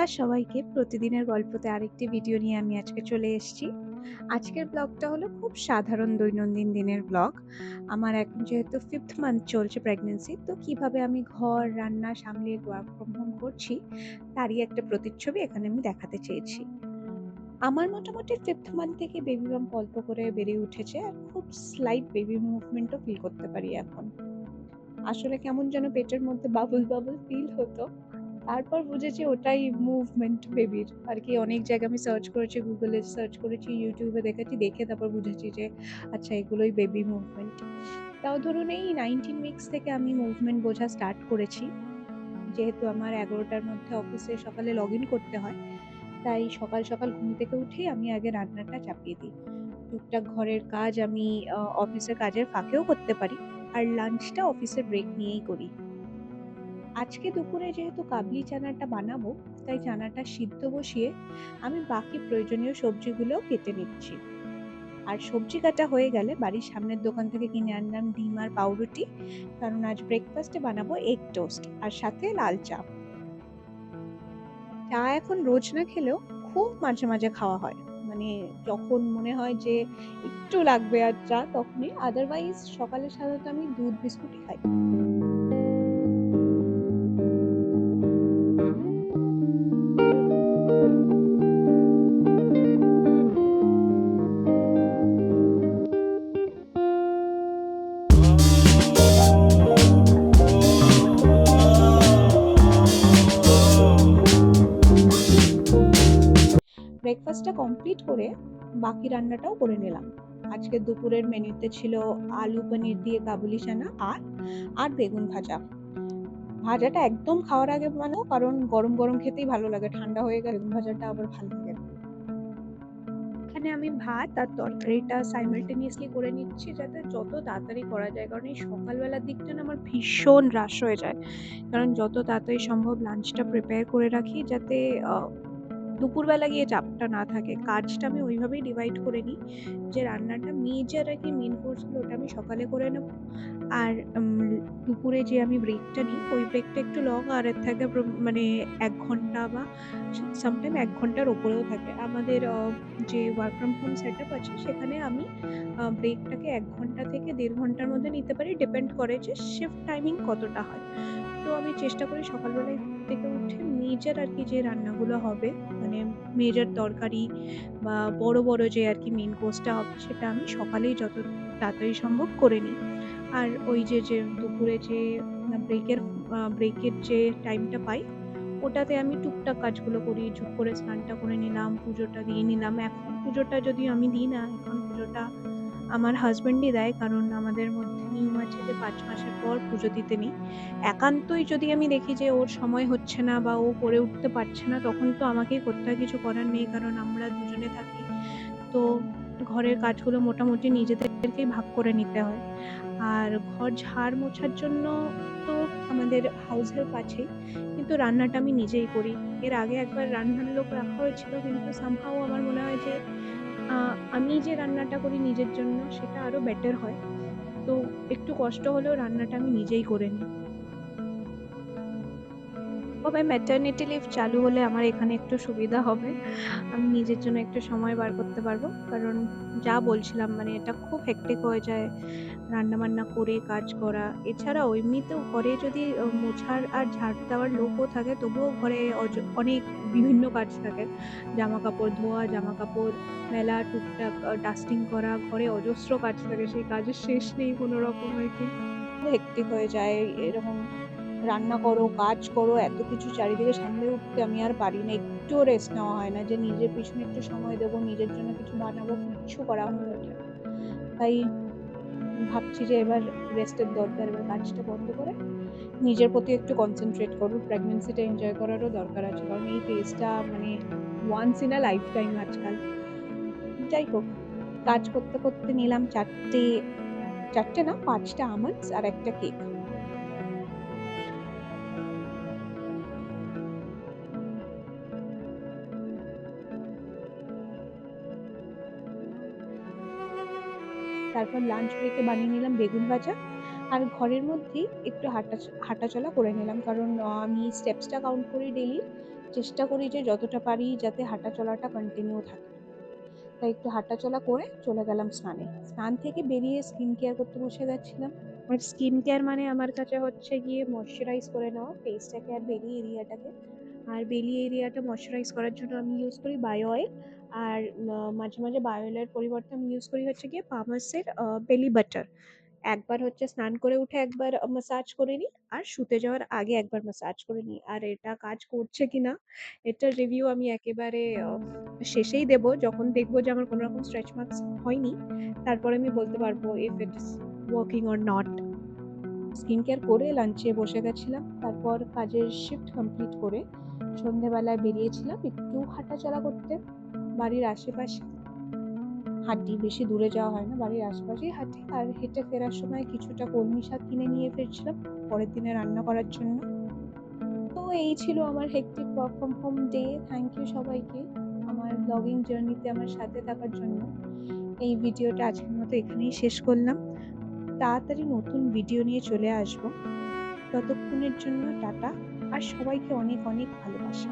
নমস্কার সবাইকে। প্রতিদিনের গল্পতে আরেকটি ভিডিও নিয়ে আমি আজকে চলে এসেছি। আজকের ব্লগটা হলো খুব সাধারণ দৈনন্দিন দিনের ব্লগ। আমার এখন যেহেতু 5th মান্থ চলছে প্রেগন্যান্সি, তো কিভাবে আমি ঘর রান্না সামলিয়ে ওয়ার্ক ফ্রম হোম করছি তারই একটা প্রতিচ্ছবি এখানে আমি দেখাতে চেয়েছি। আমার মোটামুটি 5th মান্থ থেকে বেবি বাম্প অল্প করে বেড়ে উঠেছে আর খুব স্লাইট বেবি মুভমেন্টও ফিল করতে পারি এখন। আসলে কেমন যেন পেটের মধ্যে বাবল বাবল ফিল হতো। তারপর বুঝেছি ওটাই মুভমেন্ট বেবির আর কি। অনেক জায়গায় আমি সার্চ করেছি, গুগলে সার্চ করেছি, ইউটিউবে দেখেছি, দেখে তারপর বুঝেছি যে আচ্ছা এগুলোই বেবি মুভমেন্ট। তাও ধরুন এই 19 উইকস থেকে আমি মুভমেন্ট বোঝা স্টার্ট করেছি। যেহেতু আমার 11টার মধ্যে অফিসে সকালে লগ ইন করতে হয়, তাই সকাল সকাল ঘুম থেকে উঠেই আমি আগে রান্নাটা চাপিয়ে দিই। টুকটাক ঘরের কাজ আমি অফিসের কাজের ফাঁকেও করতে পারি, আর লাঞ্চটা অফিসের ব্রেক নিয়েই করি। আজকে দুপুরে যেহেতু কাবলি চানাটা বানাবো, তাই চানাটা সিদ্ধ বসিয়ে আমি বাকি প্রয়োজনীয় সবজিগুলোও কেটে নিচ্ছি। আর সবজি কাটা হয়ে গেলে বাড়ির সামনের দোকান থেকে কিনে আনলাম ডিম আর পাউরুটি, কারণ আজ ব্রেকফাস্টে বানাবো এগ টোস্ট আর সাথে লাল চা। চা এখন রোজ না খেলেও খুব মাঝে মাঝে খাওয়া হয়, মানে যখন মনে হয় যে একটু লাগবে আর চা তখনই। আদারওয়াইজ সকালে সাধারণত আমি দুধ বিস্কুটই খাই। ব্রেকফাস্টটা কমপ্লিট করে বাকি রান্নাটাও করে নিলাম। আজকে দুপুরের মেনুতে ছিল আলু পনির দিয়ে কাবুলি চানা আর আর বেগুন ভাজা। ভাজাটা একদম খাওয়ার আগে বানাও, কারণ গরম গরম খেতেই ভালো লাগে, ঠান্ডা হয়ে গেলে বেগুন ভাজাটা আবার ভালো লাগে না। এখানে আমি ভাত আর তরকারিটা সাইমালটেনিয়াসলি করে নিচ্ছি, যাতে যত তাড়াতাড়ি করা যায়, কারণ এই সকালবেলার দিকটা না আমার ভীষণ রাশ হয়ে যায়। কারণ যত তাড়াতাড়ি সম্ভব লাঞ্চটা প্রিপেয়ার করে রাখি, যাতে দুপুরবেলা গিয়ে চাপটা না থাকে। কাজটা আমি ওইভাবেই ডিভাইড করে নিই যে রান্নাটা মেজর আর কি মেন কোর্সগুলো ওটা আমি সকালে করে নেব। আর দুপুরে যে আমি ব্রেকটা নিই ওই ব্রেকটা একটু লং আর এর থেকে মানে ১ ঘন্টা বা সামটাইম ১ ঘন্টার ওপরেও থাকে। আমাদের যে ওয়ার্ক ফ্রম হোম সেটআপ আছে সেখানে আমি ব্রেকটাকে ১ ঘন্টা থেকে ১.৫ ঘন্টার মধ্যে নিতে পারি, ডিপেন্ড করে যে শিফট টাইমিং কতটা হয়। তো আমি চেষ্টা করি সকালবেলায় ঘুম থেকে উঠে মেজর আর কি যে রান্নাগুলো হবে, মানে মেজর তরকারি বা বড় বড় যে আর কি মেন কোর্সটা হবে সেটা আমি সকালেই যত তাড়াতাড়ি সম্ভব করে নিই। আর ওই যে দুপুরে যে ব্রেকের যে টাইমটা পাই ওটাতে আমি টুকটাক কাজগুলো করি। ঝুপ করে স্নানটা করে নিলাম, পুজোটা দিয়ে নিলাম। এখন পুজোটা যদিও আমি দিই না, এখন পুজোটা আমার হাসব্যান্ডই দেয়, কারণ আমাদের মধ্যে নিয়ম আছে যে ৫ মাসের পর পুজো দিতে নেই। একান্তই যদি আমি দেখি যে ওর সময় হচ্ছে না বা ও করে উঠতে পারছে না, তখন তো আমাকেই করতে হয়, কিছু করার নেই, কারণ আমরা দুজনে থাকি। তো ঘরের কাজগুলো মোটামুটি নিজেদেরকেই ভাগ করে নিতে হয়। আর ঘর ঝাড় মোছার জন্য তো আমাদের হাউস হেল্প আছেই, কিন্তু রান্নাটা আমি নিজেই করি। এর আগে একবার রান্নার লোক রাখা হয়েছিল, কিন্তু সামহাউ আমার মনে হয় যে আ আমি যে রান্নাটা করি নিজের জন্য সেটা আরো বেটার হয়। তো একটু কষ্ট হলেও রান্নাটা আমি নিজেই করে নিই। তবে ম্যাটারনিটি লিভ চালু হলে আমার এখানে একটু সুবিধা হবে। আমি নিজের জন্য একটু সময় বার করতে পারবো। কারণ যা বলছিলাম, মানে এটা খুব হেক্টিক হয়ে যায় রান্নাবান্না করে কাজ করা। এছাড়াও এমনিতেও ঘরে যদি মোছার আর ঝাড় দেওয়ার লোকও থাকে, তবুও ঘরে অনেক বিভিন্ন কাজ থাকে। জামাকাপড় ধোয়া, জামাকাপড় মেলা, টুকটাক ডাস্টিং করা, ঘরে অজস্র কাজ থাকে। সেই কাজের শেষ নেই কোনরকম আরকি। খুব হেক্টিক হয়ে যায় এরকম। রান্না করো, কাজ করো, এত কিছু চারিদিকে সামলে উঠতে আমি আর পারি না। একটুও রেস্ট নেওয়া হয় না যে নিজের পিছনে একটু সময় দেবো, নিজের জন্য কিছু বানাবো, কিচ্ছু করা হয়ে ওঠে না। তাই ভাবছি যে এবার রেস্টের দরকার। এবার কাজটা বন্ধ করে নিজের প্রতি একটু কনসেনট্রেট করবো। প্রেগন্যান্সিটা এনজয় করারও দরকার আছে। কারণ এই ফেজটা মানে once in a lifetime আজকাল। যাই হোক, কাজ করতে, করতে নিলাম ৪টে না ৫টা আমন্ডস আর একটা কেক। তারপর লাঞ্চ ব্রেকে বানিয়ে নিলাম বেগুন ভাজা। আর ঘরের মধ্যেই একটু হাঁটাচলা করে নিলাম, কারণ আমি স্টেপসটা কাউন্ট করি ডেইলি। চেষ্টা করি যে যতটা পারি যাতে হাঁটা চলাটা কন্টিনিউ থাকে। তাই একটু হাঁটাচলা করে চলে গেলাম স্নানে। স্নান থেকে বেরিয়ে স্কিন কেয়ার করতে বসে গেছিলাম। আর স্কিন কেয়ার মানে আমার কাছে হচ্ছে গিয়ে ময়েশ্চারাইজ করে নেওয়া ফেসটাকে আর বেলি এরিয়াটাকে। আর বেলি এরিয়াটা ময়েশ্চারাইজ করার জন্য আমি ইউজ করি বায়ো অয়েল। আর মাঝে মাঝে বায়ো অয়েলের পরিবর্তে আমি ইউজ করি হচ্ছে গিয়ে পামাসের বেলি বাটার। একবার হচ্ছে স্নান করে উঠে একবার ম্যাসাজ করে নিই, আর শুতে যাওয়ার আগে একবার ম্যাসাজ করে নিই। আর এটা কাজ করছে কিনা এটার রিভিউ আমি একেবারে শেষেই দেব, যখন দেখবো যে আমার কোনো রকম স্ট্রেচ মার্কস হয়নি। তারপরে আমি বলতে পারবো if it is working or not. Skin care করে লাঞ্চে বসে গেছিলাম। তারপর কাজের শিফট কমপ্লিট করে সন্ধেবেলায় বেরিয়েছিলাম একটু হাঁটাচলা করতে বাড়ির আশেপাশে। হাঁটি, বেশি দূরে যাওয়া হয় না, বাড়ির আশেপাশেই হাঁটি। আর হেঁটে ফেরার সময় কিছুটা কলমি শাক কিনে নিয়ে ফিরছিলাম পরের দিনে রান্না করার জন্য। তো এই ছিল আমার hectic work from home day. Thank you সবাইকে আমার ব্লগিং জার্নিতে আমার সাথে থাকার জন্য। এই ভিডিওটা আজকের মতো এখানেই শেষ করলাম। তাড়াতাড়ি নতুন ভিডিও নিয়ে চলে আসবো। ততক্ষণের জন্য টাটা, আর সবাইকে অনেক অনেক ভালোবাসা।